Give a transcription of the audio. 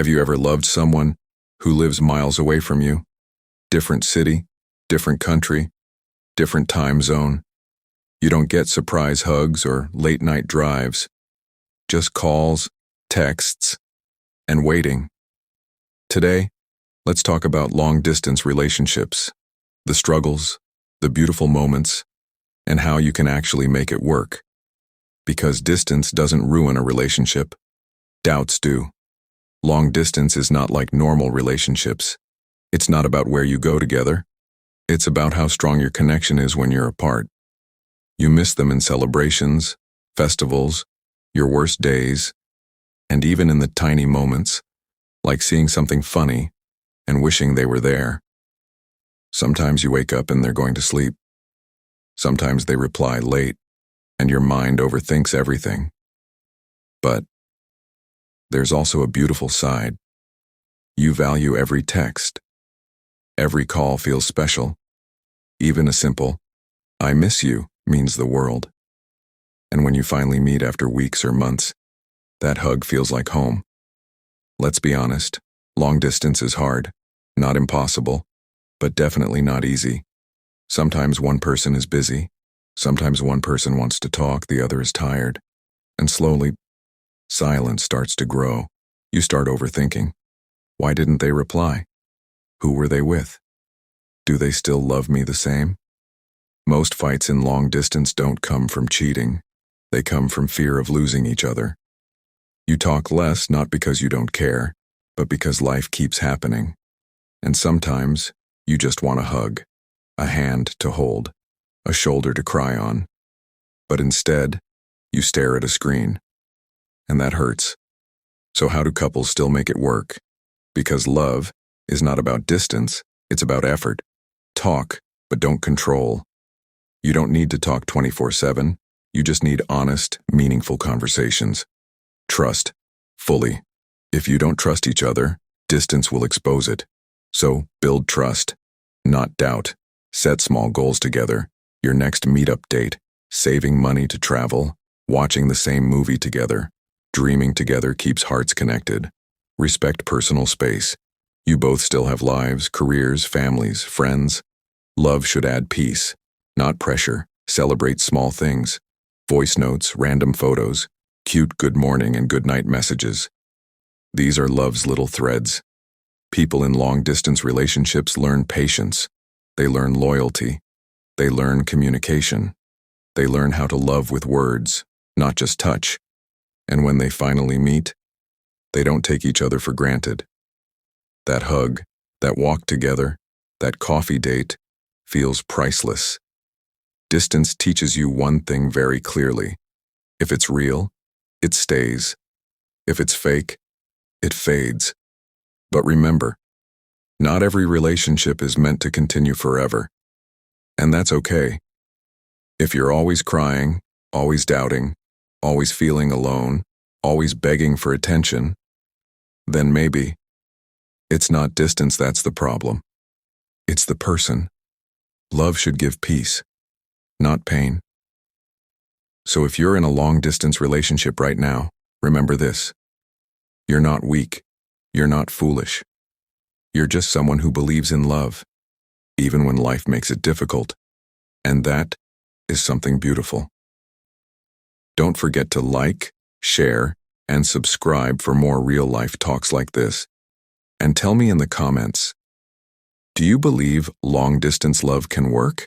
Have you ever loved someone who lives miles away from you? Different city, different country, different time zone. You don't get surprise hugs or late-night drives. Just calls, texts, and waiting. Today, let's talk about long-distance relationships, the struggles, the beautiful moments, and how you can actually make it work. Because distance doesn't ruin a relationship. Doubts do. Long distance is not like normal relationships. It's not about where you go together. It's about how strong your connection is when you're apart. You miss them in celebrations, festivals, your worst days, and even in the tiny moments, like seeing something funny and wishing they were there. Sometimes you wake up and they're going to sleep. Sometimes they reply late, and your mind overthinks everything. But there's also a beautiful side. You value every text. Every call feels special. Even a simple, "I miss you," means the world. And when you finally meet after weeks or months, that hug feels like home. Let's be honest, long distance is hard, not impossible, but definitely not easy. Sometimes one person is busy. Sometimes one person wants to talk, the other is tired. And slowly, silence starts to grow. You start overthinking. Why didn't they reply? Who were they with? Do they still love me the same? Most fights in long distance don't come from cheating. They come from fear of losing each other. You talk less not because you don't care, but because life keeps happening. And sometimes, you just want a hug, a hand to hold, a shoulder to cry on. But instead, you stare at a screen. And that hurts. So how do couples still make it work? Because love is not about distance, it's about effort. Talk, but don't control. You don't need to talk 24/7. You just need honest, meaningful conversations. Trust, fully. If you don't trust each other, distance will expose it. So, build trust, not doubt. Set small goals together. Your next meetup date, saving money to travel, watching the same movie together. Dreaming together keeps hearts connected. Respect personal space. You both still have lives, careers, families, friends. Love should add peace, not pressure. Celebrate small things. Voice notes, random photos, cute good morning and good night messages. These are love's little threads. People in long-distance relationships learn patience. They learn loyalty. They learn communication. They learn how to love with words, not just touch. And when they finally meet, they don't take each other for granted. That hug, that walk together, that coffee date feels priceless. Distance teaches you one thing very clearly. If it's real, it stays. If it's fake, it fades. But remember, not every relationship is meant to continue forever. And that's okay. If you're always crying, always doubting, always feeling alone, always begging for attention, then maybe it's not distance that's the problem. It's the person. Love should give peace, not pain. So if you're in a long-distance relationship right now, remember this. You're not weak. You're not foolish. You're just someone who believes in love, even when life makes it difficult. And that is something beautiful. Don't forget to like, share, and subscribe for more real-life talks like this. And tell me in the comments, do you believe long-distance love can work?